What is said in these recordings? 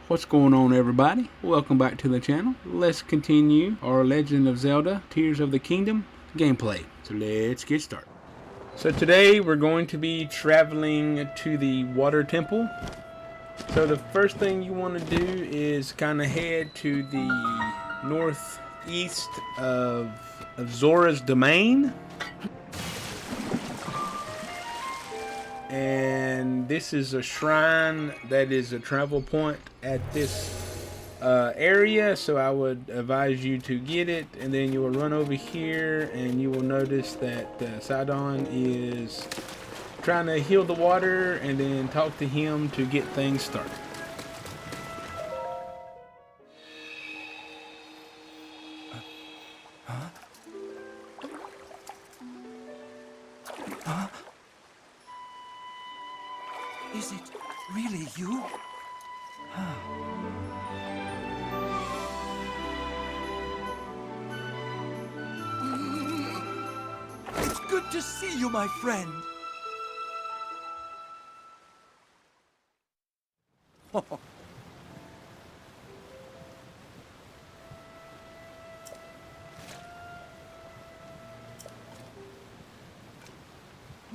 What's going on, everybody? Welcome back to the channel. Let's continue our Legend of Zelda Tears of the Kingdom gameplay. So let's get started. So today we're going to be traveling to the water temple. So the first thing you want to do is kind of head to the northeast of Zora's domain. And this is a shrine that is a travel point at this area, so I would advise you to get it, and then you will run over here and you will notice that Sidon is trying to heal the water, and then talk to him to get things started. Is it really you? It's good to see you, my friend.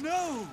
No!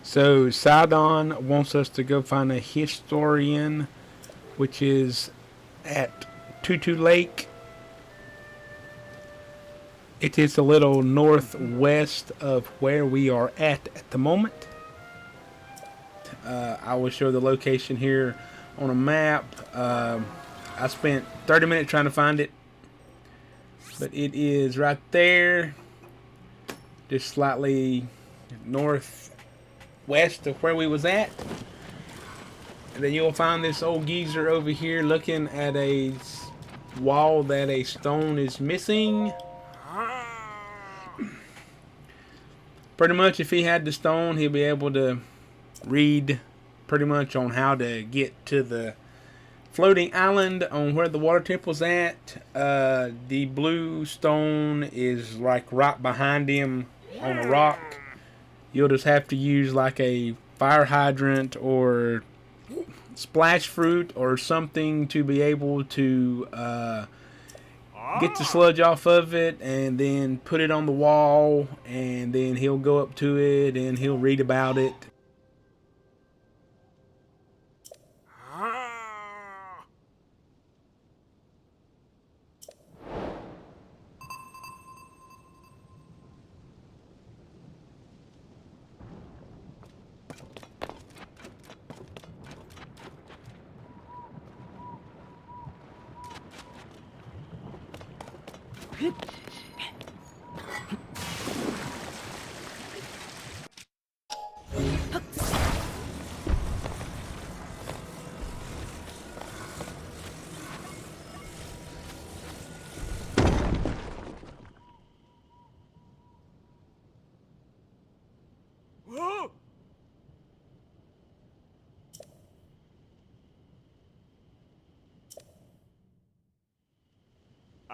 So Sidon wants us to go find a historian, which is at Tutu Lake. It is a little northwest of where we are at the moment. I will show the location here on a map. I spent 30 minutes trying to find it, but it is right there, just slightly northwest of where we was at. And then you'll find this old geezer over here looking at a wall that a stone is missing. Pretty much if he had the stone, he'll be able to read pretty much on how to get to the floating island on where the water temple's at. The blue stone is like right behind him on a rock. You'll just have to use like a fire hydrant or splash fruit or something to be able to get the sludge off of it, and then put it on the wall, and then he'll go up to it and he'll read about it.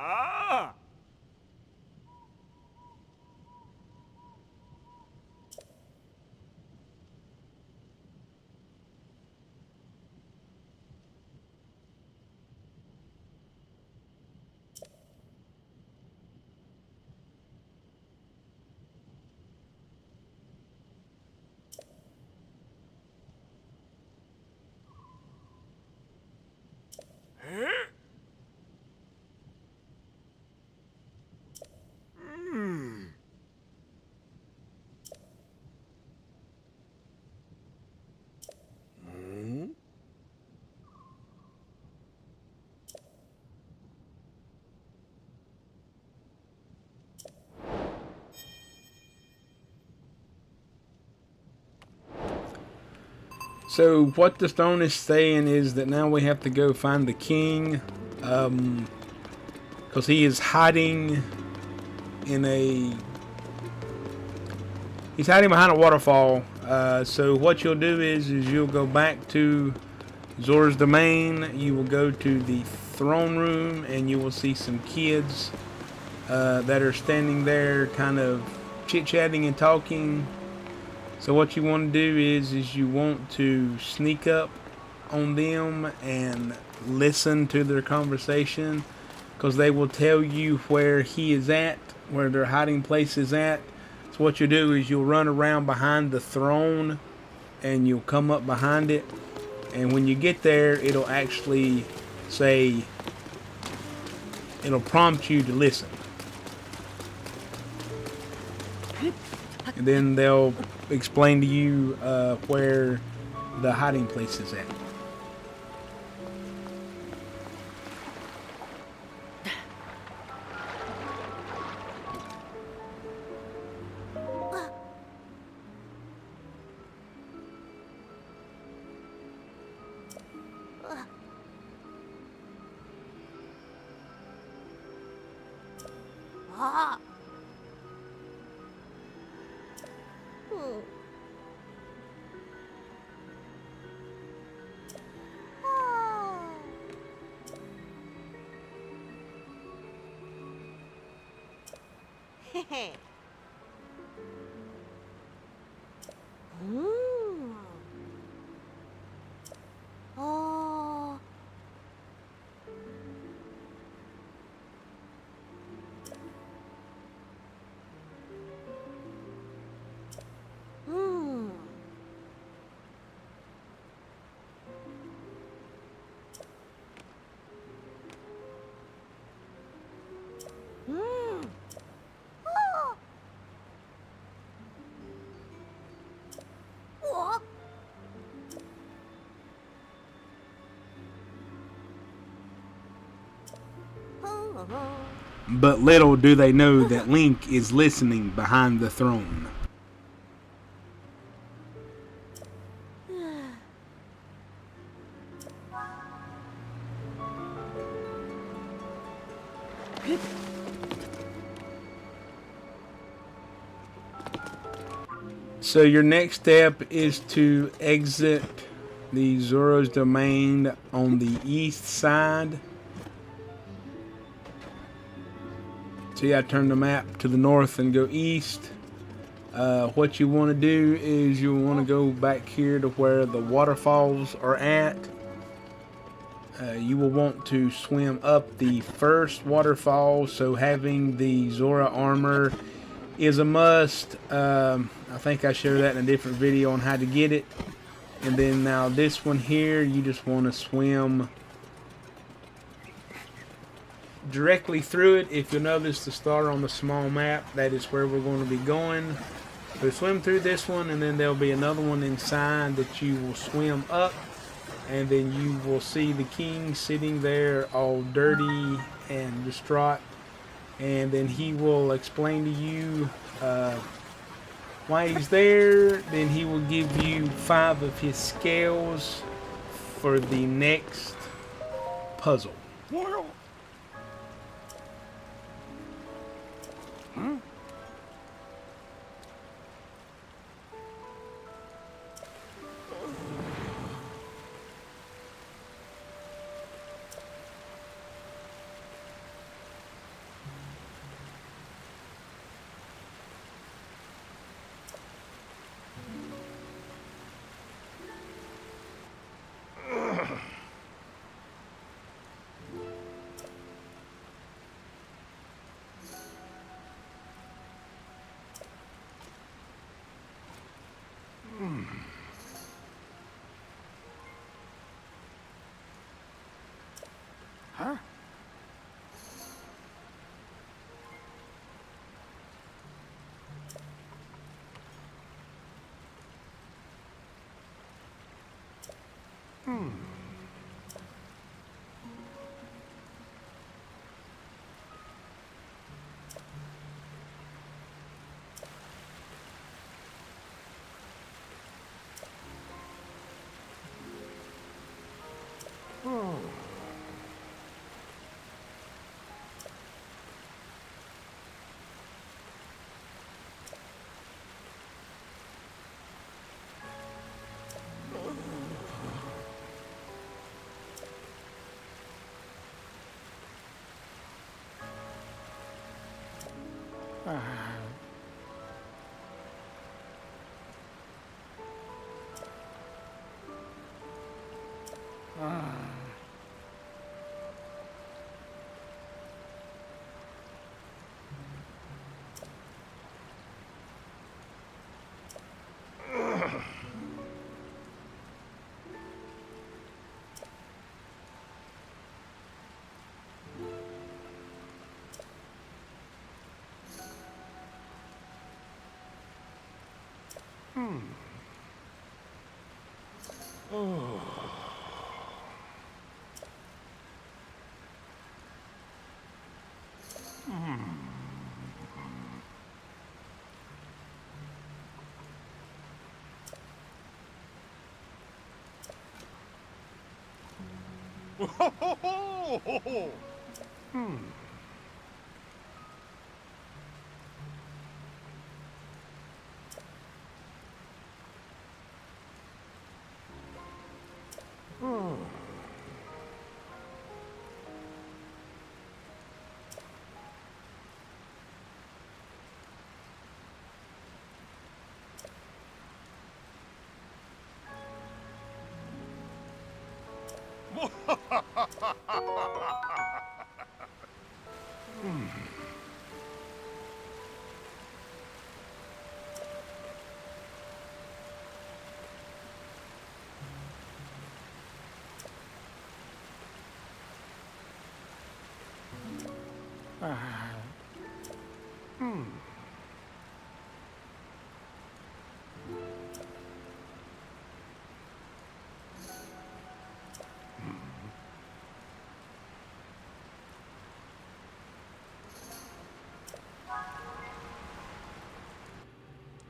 Ah! So what the stone is saying is that now we have to go find the king, because he is hiding in a. He's hiding behind a waterfall. So what you'll do is you'll go back to Zora's domain. You will go to the throne room and you will see some kids that are standing there, kind of chit-chatting and talking. So what you want to do is you want to sneak up on them and listen to their conversation, because they will tell you where he is at, where their hiding place is at. So what you do is you'll run around behind the throne and you'll come up behind it, and when you get there it'll actually say, it'll prompt you to listen, and then they'll explain to you where the hiding place is at. But little do they know that Link is listening behind the throne. So your next step is to exit the Zora's domain on the east side. So you gotta turn the map to the north and go east. What you want to do is you want to go back here to where the waterfalls are at. You will want to swim up the first waterfall, so having the Zora armor is a must. I think I showed that in a different video on how to get it. And then now this one here, you just want to swim directly through it. If you'll notice the star on the small map, that is where we're going to be going. So swim through this one, and then there'll be another one inside that you will swim up, and then you will see the king sitting there all dirty and distraught, and then he will explain to you why he's there. Then he will give you 5 of his scales for the next puzzle. Huh?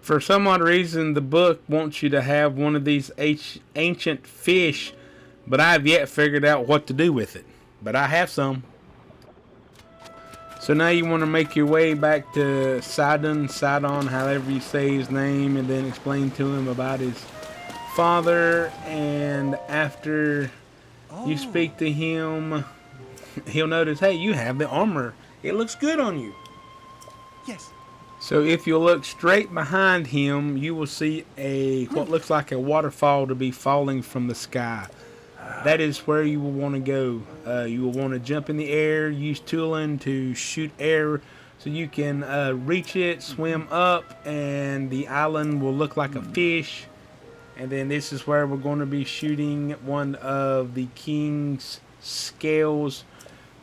For some odd reason, the book wants you to have one of these ancient fish, but I've yet figured out what to do with it. But I have some. So now you want to make your way back to Sidon, however you say his name, and then explain to him about his father. And after you speak to him, he'll notice, hey, you have the armor. It looks good on you. Yes. So if you look straight behind him, you will see what looks like a waterfall to be falling from the sky. That is where you will want to go. You will want to jump in the air, use tooling to shoot air so you can reach it, swim up, and the island will look like a fish. And then this is where we're going to be shooting one of the king's scales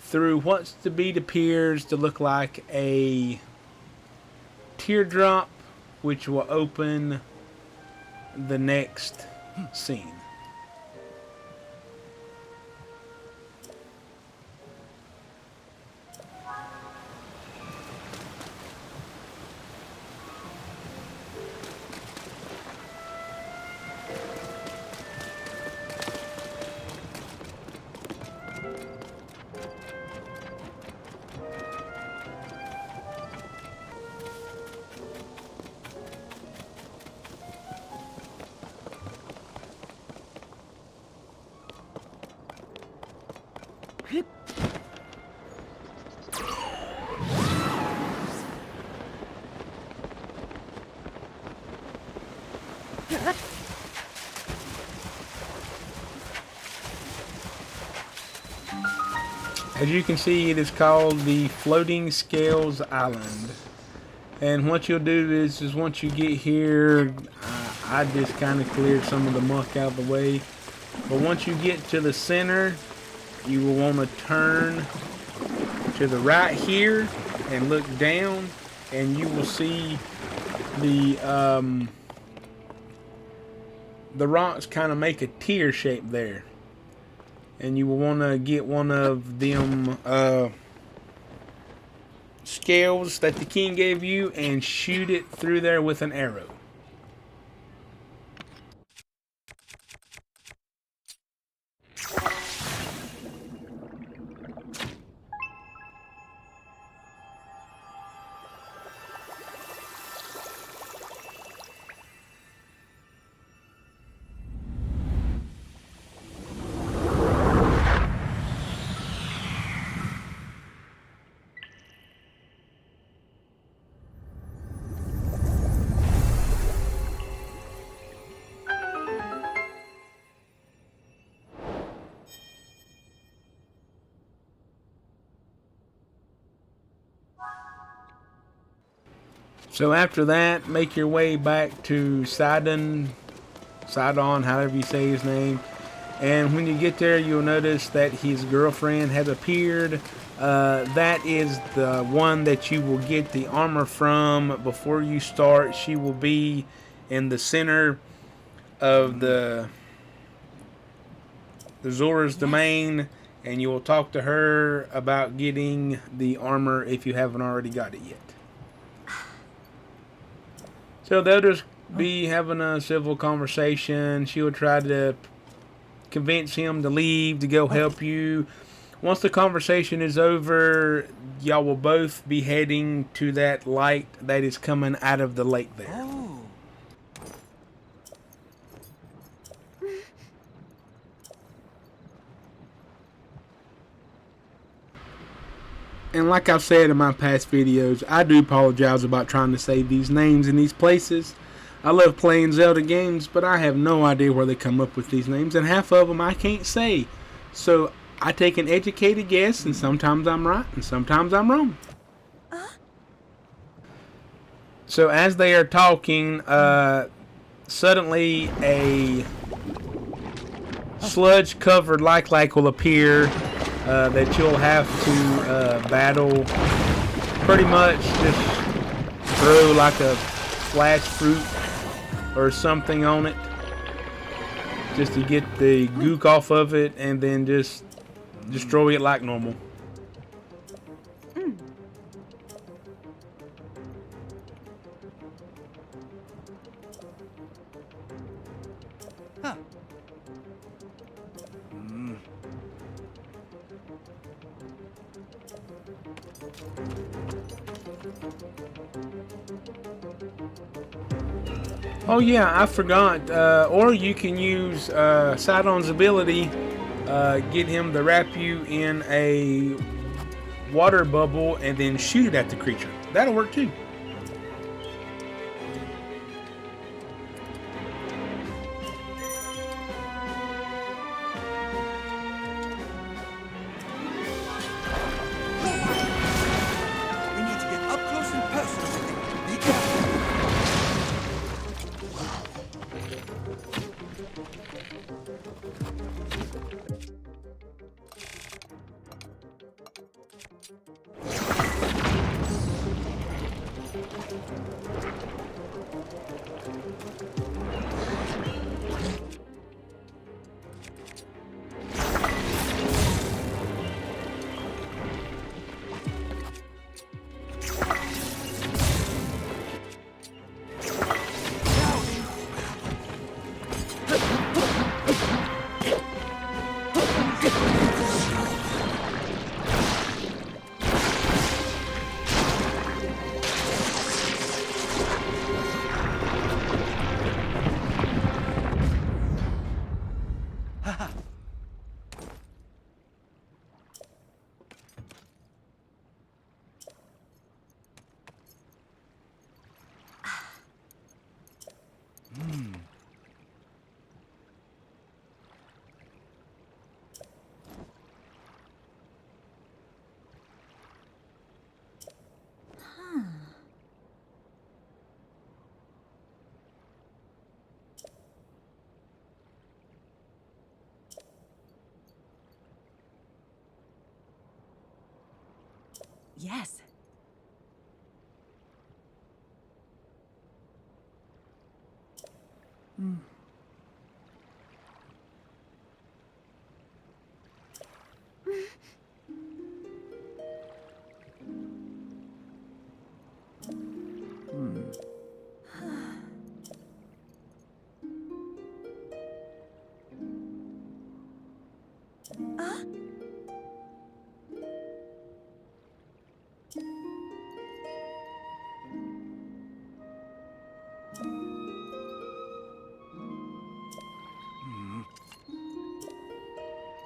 through what's appears to look like a teardrop, which will open the next scene. As you can see, it is called the Floating Scales Island. And what you'll do is once you get here, I just kind of cleared some of the muck out of the way. But once you get to the center, you will want to turn to the right here and look down, and you will see the rocks kind of make a tear shape there, and you will want to get one of them scales that the king gave you and shoot it through there with an arrow. So after that, make your way back to Sidon, however you say his name. And when you get there, you'll notice that his girlfriend has appeared. That is the one that you will get the armor from before you start. She will be in the center of the zora'sdomain, and you will talk to her about getting the armor if you haven't already got it yet. So they'll just be having a civil conversation. She will try to convince him to leave, to go help you. Once the conversation is over, y'all will both be heading to that light that is coming out of the lake there. Oh. And like I've said in my past videos, I do apologize about trying to say these names in these places. I love playing Zelda games, but I have no idea where they come up with these names, and half of them I can't say. So I take an educated guess, and sometimes I'm right, and sometimes I'm wrong. So as they are talking, suddenly a sludge-covered like will appear. That you'll have to battle. Pretty much just throw like a flash fruit or something on it just to get the gook off of it, and then just destroy it like normal. Huh. Oh yeah, I forgot. Or you can use Sidon's ability, get him to wrap you in a water bubble and then shoot it at the creature. That'll work too. We need to get up close and personal with him. Be careful. Yes.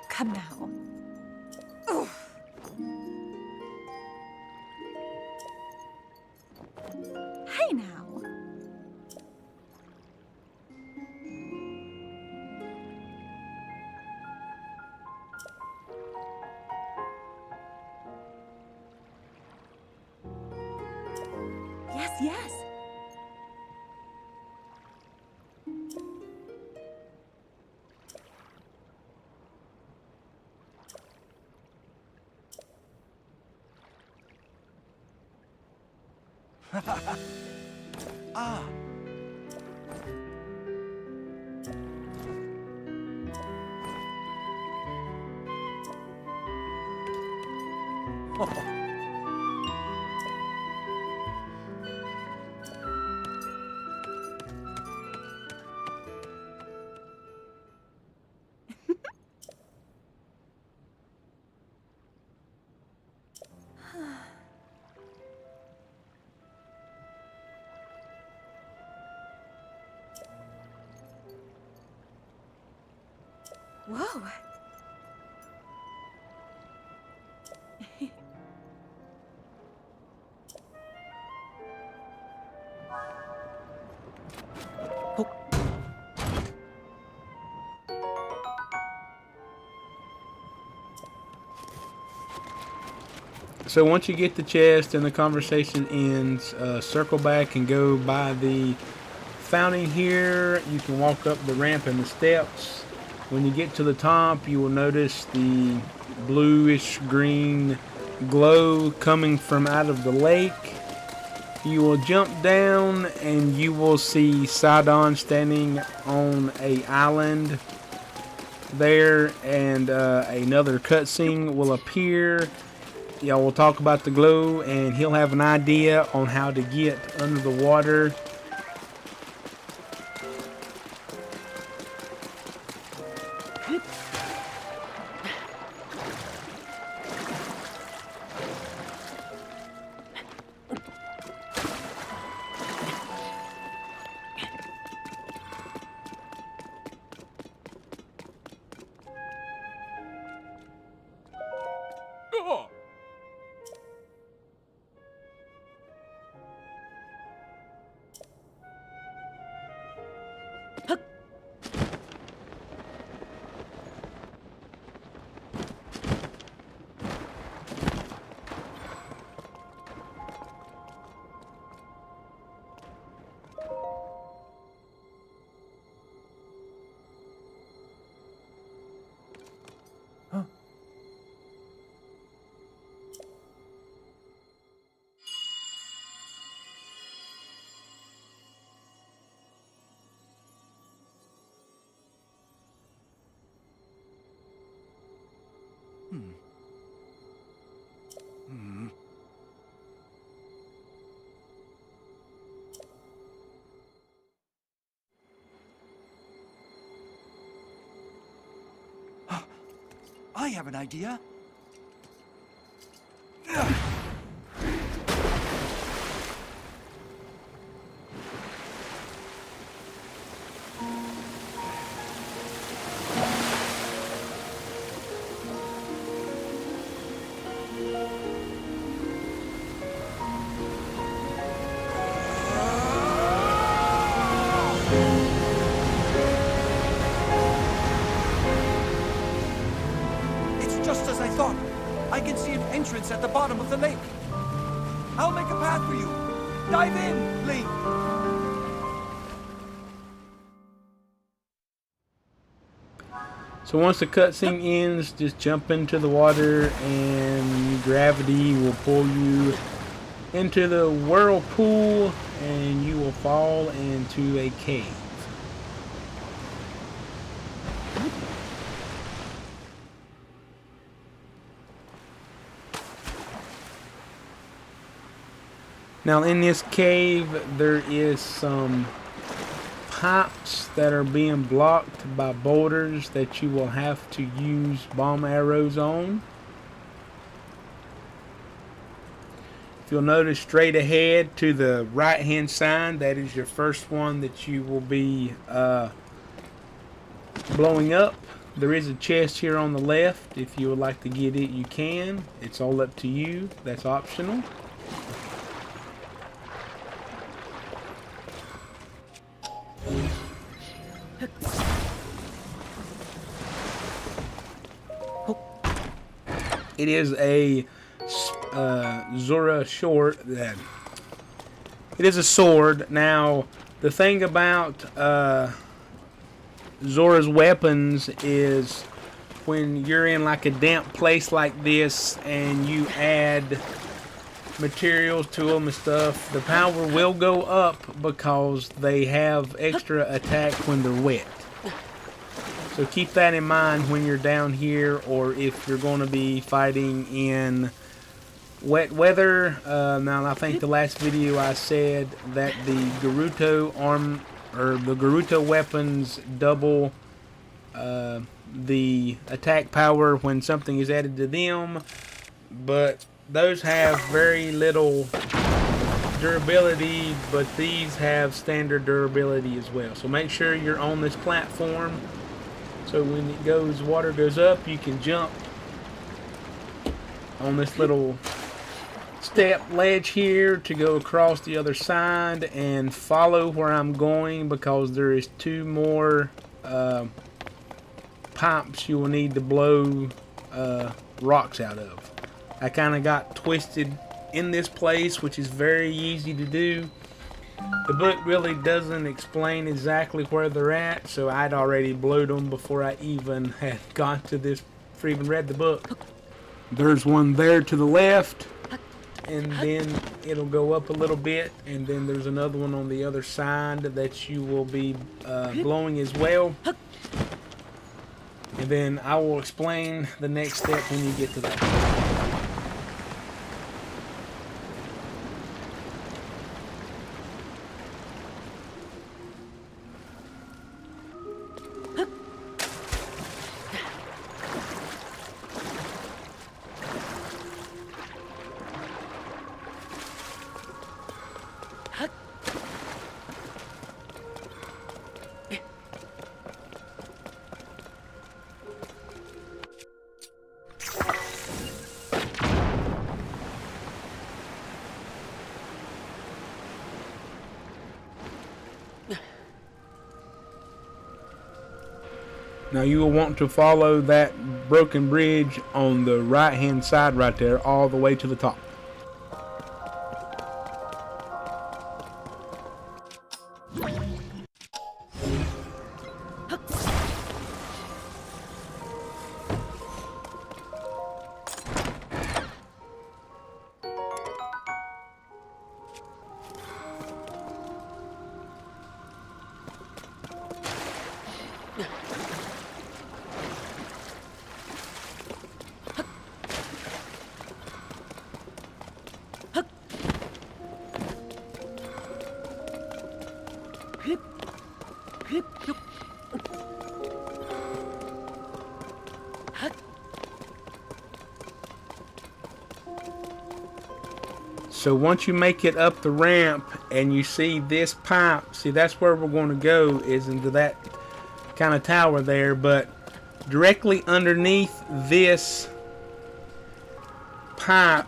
Come now. Hey now. Yes, yes. Ah. Whoa. So once you get the chest and the conversation ends, circle back and go by the fountain here. You can walk up the ramp and the steps. When you get to the top, you will notice the bluish green glow coming from out of the lake. You will jump down and you will see Sidon standing on a island there, and another cutscene will appear. Y'all will talk about the glow, and he'll have an idea on how to get under the water. Oh. I have an idea. I can see an entrance at the bottom of the lake. I'll make a path for you. Dive in, Link. So once the cutscene ends, just jump into the water and gravity will pull you into the whirlpool and you will fall into a cave. Now in this cave there is some pipes that are being blocked by boulders that you will have to use bomb arrows on. If you'll notice straight ahead to the right hand side, that is your first one that you will be blowing up. There is a chest here on the left. If you would like to get it, you can. It's all up to you. That's optional. It is a Zora short. It is a sword. Now, the thing about Zora's weapons is when you're in like a damp place like this and you add materials to them and stuff, the power will go up because they have extra attack when they're wet. So keep that in mind when you're down here, or if you're going to be fighting in wet weather. Now I think the last video I said that the Gerudo weapons double the attack power when something is added to them, but those have very little durability, but these have standard durability as well. So make sure you're on this platform, so when it goes, water goes up, you can jump on this little step ledge here to go across the other side and follow where I'm going, because there is 2 more pipes you will need to blow rocks out of. I kind of got twisted in this place, which is very easy to do. The book really doesn't explain exactly where they're at, so I'd already blowed them before I even had got to this, or even read the book. There's one there to the left, and then it'll go up a little bit, and then there's another one on the other side that you will be blowing as well. And then I will explain the next step when you get to that. Now you will want to follow that broken bridge on the right hand side right there all the way to the top. So once you make it up the ramp and you see this pipe, see that's where we're going to go, is into that kind of tower there, but directly underneath this pipe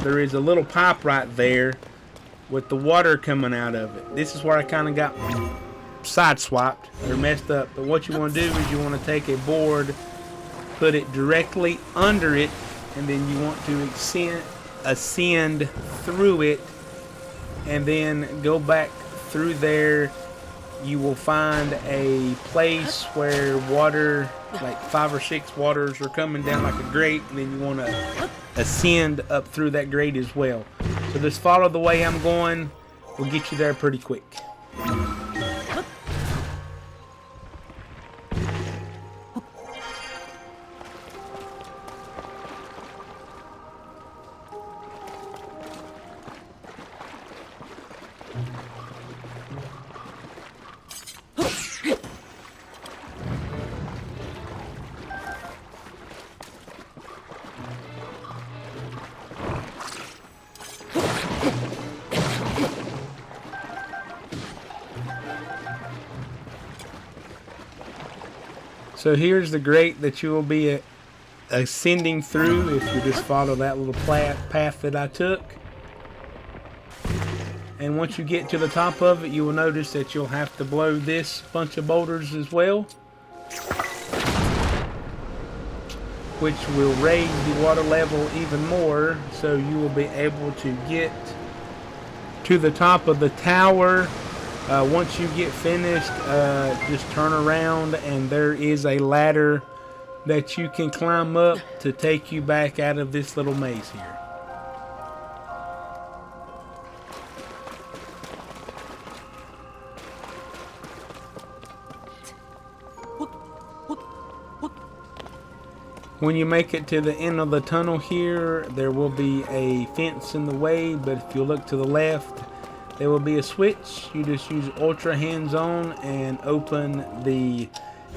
there is a little pipe right there with the water coming out of it. This is where I kind of got sideswiped or messed up, but what you want to do is you want to take a board, put it directly under it, and then you want to ascend through it and then go back through there you will find a place where water, like 5 or 6 waters, are coming down like a grate, and then you want to ascend up through that grate as well. So just follow the way I'm going. We'll get you there pretty quick. So here's the grate that you will be ascending through if you just follow that little path that I took. And once you get to the top of it, you will notice that you'll have to blow this bunch of boulders as well, which will raise the water level even more, so you will be able to get to the top of the tower. Once you get finished, just turn around and there is a ladder that you can climb up to take you back out of this little maze here. When you make it to the end of the tunnel here, there will be a fence in the way, but if you look to the left, there will be a switch. You just use ultra hands-on and open the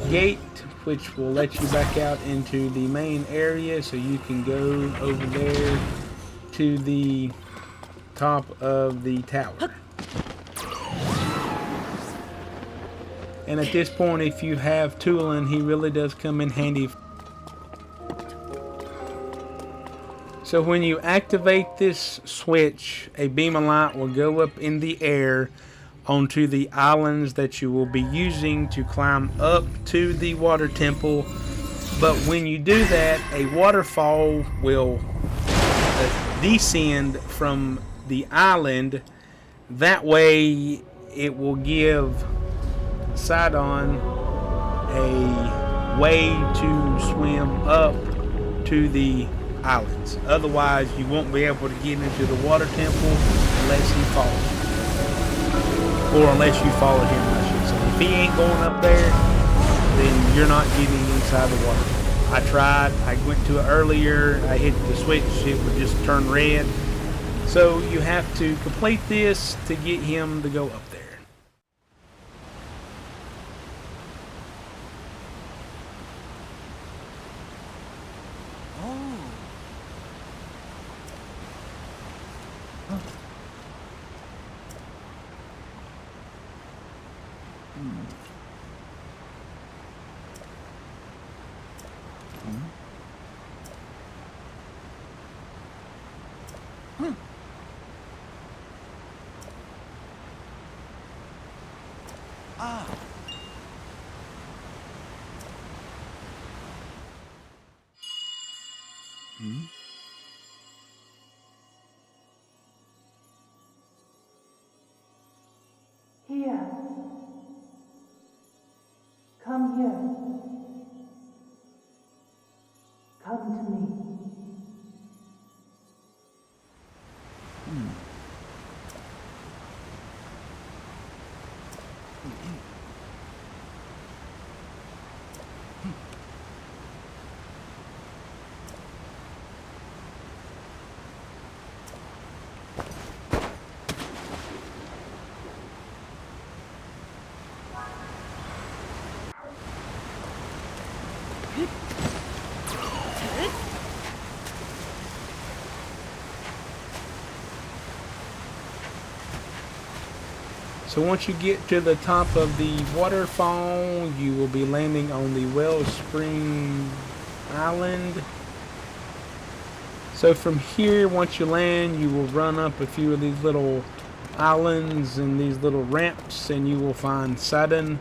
gate, which will let you back out into the main area, so you can go over there to the top of the tower. And at this point, if you have tooling, he really does come in handy. So when you activate this switch, a beam of light will go up in the air onto the islands that you will be using to climb up to the water temple. But when you do that, a waterfall will descend from the island. That way it will give Sidon a way to swim up to the islands. Otherwise, you won't be able to get into the water temple unless he follows you. Or unless you follow him, I should say. If he ain't going up there, then you're not getting inside the water temple. I tried. I went to it earlier. I hit the switch. It would just turn red. So you have to complete this to get him to go up there. Here. Come here. Come to me. So once you get to the top of the waterfall, you will be landing on the Wellspring Island. So from here, once you land, you will run up a few of these little islands and these little ramps, and you will find Sidon.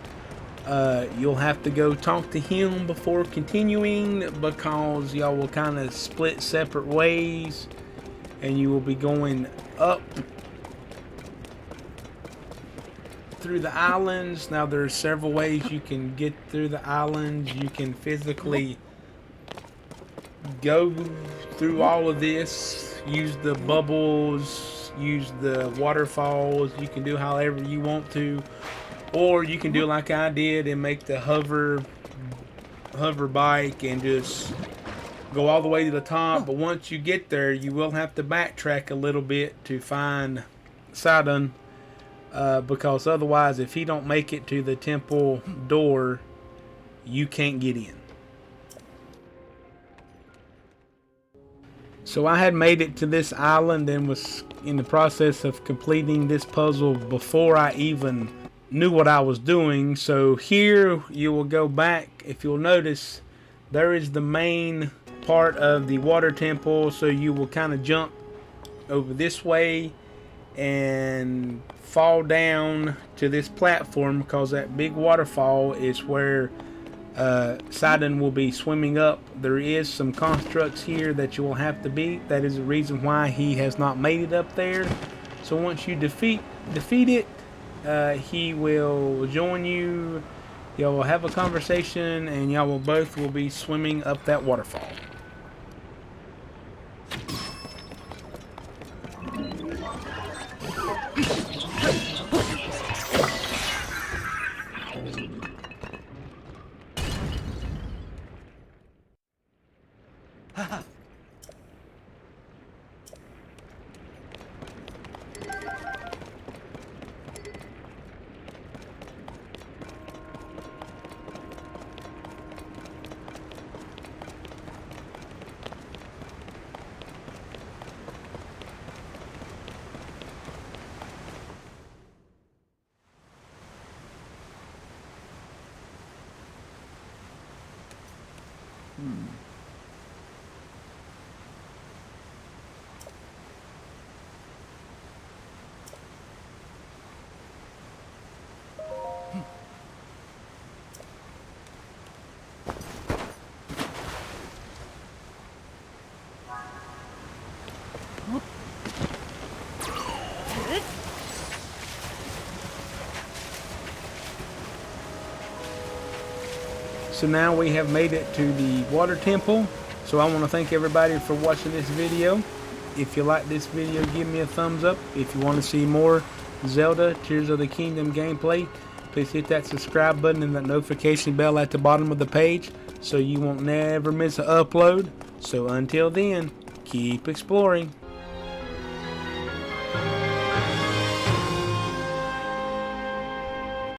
You'll have to go talk to him before continuing, because y'all will kind of split separate ways, and you will be going up through the islands. Now there's several ways you can get through the islands. You can physically go through all of this, use the bubbles, use the waterfalls. You can do however you want to, or you can do like I did and make the hover bike and just go all the way to the top. But once you get there, you will have to backtrack a little bit to find Sidon, because otherwise, if he don't make it to the temple door, you can't get in. So I had made it to this island and was in the process of completing this puzzle before I even knew what I was doing. So here you will go back. If you'll notice, there is the main part of the water temple, so you will kind of jump over this way and fall down to this platform, because that big waterfall is where Sidon will be swimming up. There is some constructs here that you will have to beat. That is the reason why he has not made it up there. So once you defeat it, he will join you. Y'all will have a conversation, and y'all will both be swimming up that waterfall. So now we have made it to the water temple. So I want to thank everybody for watching this video. If you like this video, give me a thumbs up. If you want to see more Zelda Tears of the Kingdom gameplay, please hit that subscribe button and that notification bell at the bottom of the page so you won't never miss an upload. So until then, keep exploring.